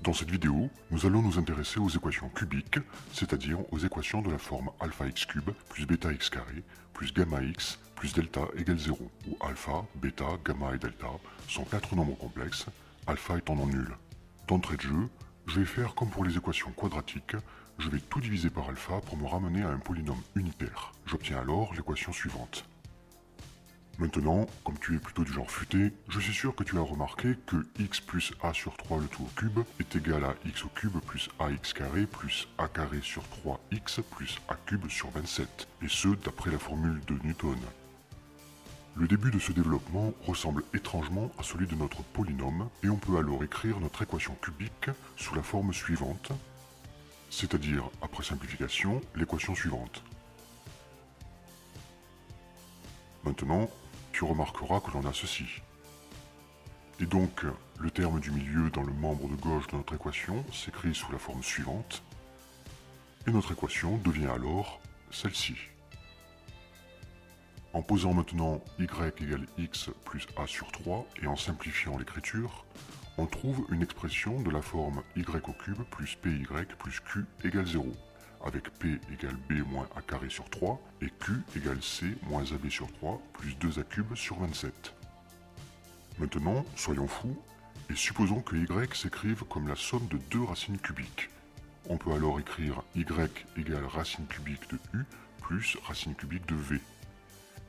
Dans cette vidéo, nous allons nous intéresser aux équations cubiques, c'est-à-dire aux équations de la forme alpha x cube plus bêta x carré plus gamma x plus delta égale 0, où alpha, bêta, gamma et delta sont quatre nombres complexes, alpha étant non nul. D'entrée de jeu, je vais faire comme pour les équations quadratiques, je vais tout diviser par alpha pour me ramener à un polynôme unitaire. J'obtiens alors l'équation suivante. Maintenant, comme tu es plutôt du genre futé, je suis sûr que tu as remarqué que x plus a sur 3 le tout au cube est égal à x au cube plus ax carré plus a carré sur 3x plus a cube sur 27, et ce d'après la formule de Newton. Le début de ce développement ressemble étrangement à celui de notre polynôme, et on peut alors écrire notre équation cubique sous la forme suivante, c'est-à-dire, après simplification, l'équation suivante. Maintenant, tu remarqueras que l'on a ceci. Et donc, le terme du milieu dans le membre de gauche de notre équation s'écrit sous la forme suivante, et notre équation devient alors celle-ci. En posant maintenant y égale x plus a sur 3 et en simplifiant l'écriture, on trouve une expression de la forme y au cube plus py plus q égale 0. Avec P égale B moins A carré sur 3 et Q égale C moins AB sur 3 plus 2A cube sur 27. Maintenant, soyons fous, et supposons que Y s'écrive comme la somme de deux racines cubiques. On peut alors écrire Y égale racine cubique de U plus racine cubique de V.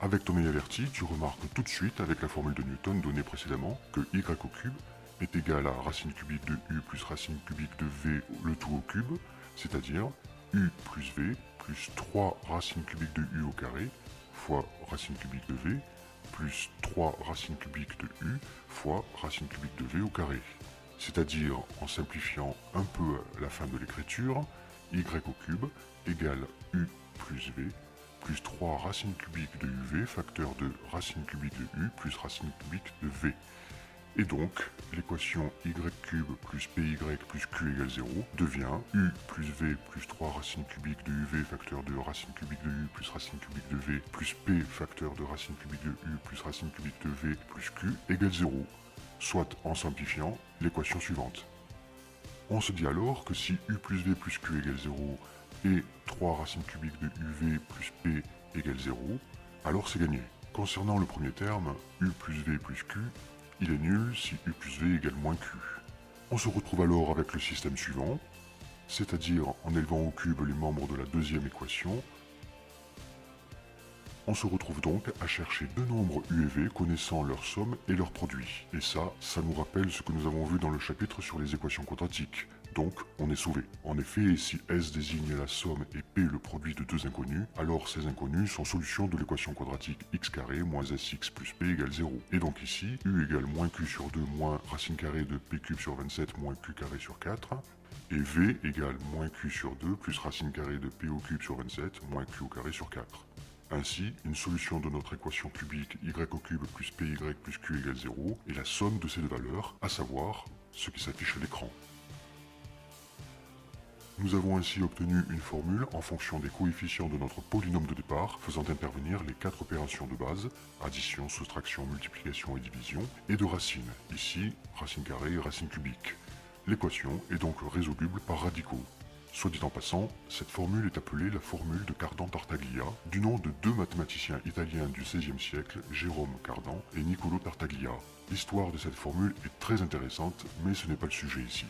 Avec ton œil averti, tu remarques tout de suite avec la formule de Newton donnée précédemment que Y au cube est égal à racine cubique de U plus racine cubique de V le tout au cube, c'est-à-dire U plus V plus 3 racines cubiques de U au carré fois racine cubique de V plus 3 racines cubiques de U fois racine cubique de V au carré. C'est-à-dire, en simplifiant un peu la fin de l'écriture, Y au cube égale U plus V plus 3 racines cubiques de UV facteur de racine cubique de U plus racine cubique de V. Et donc, l'équation y cube plus py plus q égale 0 devient u plus v plus 3 racines cubiques de uv facteur de racine cubique de u plus racine cubique de v plus p facteur de racine cubique de u plus racine cubique de v plus q égale 0, soit en simplifiant l'équation suivante. On se dit alors que si u plus v plus q égale 0 et 3 racines cubiques de uv plus p égale 0, alors c'est gagné. Concernant le premier terme, u plus v plus q, il est nul si u plus v égale moins q. On se retrouve alors avec le système suivant, c'est-à-dire en élevant au cube les membres de la deuxième équation. On se retrouve donc à chercher deux nombres u et v connaissant leur somme et leur produit. Et ça nous rappelle ce que nous avons vu dans le chapitre sur les équations quadratiques. Donc, on est sauvé. En effet, si S désigne la somme et P le produit de deux inconnus, alors ces inconnus sont solutions de l'équation quadratique x carré moins sx plus p égale 0. Et donc ici, u égale moins q sur 2 moins racine carrée de p cube sur 27 moins q carré sur 4, et v égale moins q sur 2 plus racine carrée de p au cube sur 27 moins q au carré sur 4. Ainsi, une solution de notre équation cubique y au cube plus py plus q égale 0 est la somme de ces deux valeurs, à savoir ce qui s'affiche à l'écran. Nous avons ainsi obtenu une formule en fonction des coefficients de notre polynôme de départ, faisant intervenir les quatre opérations de base, addition, soustraction, multiplication et division, et de racines, ici racine carrée et racine cubique. L'équation est donc résoluble par radicaux. Soit dit en passant, cette formule est appelée la formule de Cardan-Tartaglia, du nom de deux mathématiciens italiens du XVIe siècle, Jérôme Cardan et Niccolò Tartaglia. L'histoire de cette formule est très intéressante, mais ce n'est pas le sujet ici.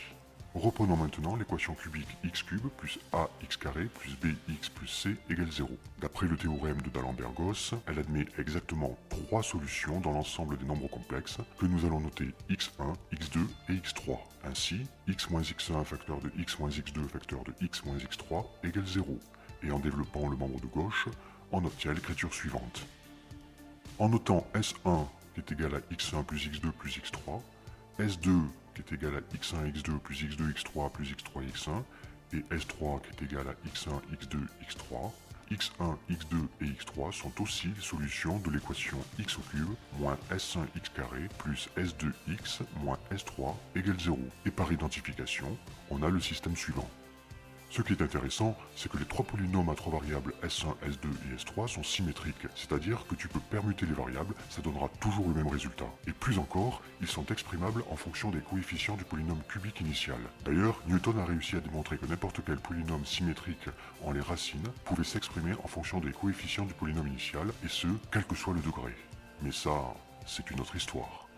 Reprenons maintenant l'équation cubique x cube plus ax carré plus bx plus c égale 0. D'après le théorème de D'Alembert-Gauss, elle admet exactement trois solutions dans l'ensemble des nombres complexes que nous allons noter x1, x2 et x3. Ainsi, x moins x1 facteur de x moins x2 facteur de x moins x3 égale 0. Et en développant le membre de gauche, on obtient l'écriture suivante. En notant S1 qui est égal à x1 plus x2 plus x3, S2 qui est égal à x1, x2 plus x2, x3 plus x3, x1, et S3 qui est égal à x1, x2, x3, x1, x2 et x3 sont aussi les solutions de l'équation x au cube moins s1x carré plus s2x moins s3 égale 0. Et par identification, on a le système suivant. Ce qui est intéressant, c'est que les trois polynômes à trois variables S1, S2 et S3 sont symétriques, c'est-à-dire que tu peux permuter les variables, ça donnera toujours le même résultat. Et plus encore, ils sont exprimables en fonction des coefficients du polynôme cubique initial. D'ailleurs, Newton a réussi à démontrer que n'importe quel polynôme symétrique en les racines pouvait s'exprimer en fonction des coefficients du polynôme initial, et ce, quel que soit le degré. Mais ça, c'est une autre histoire.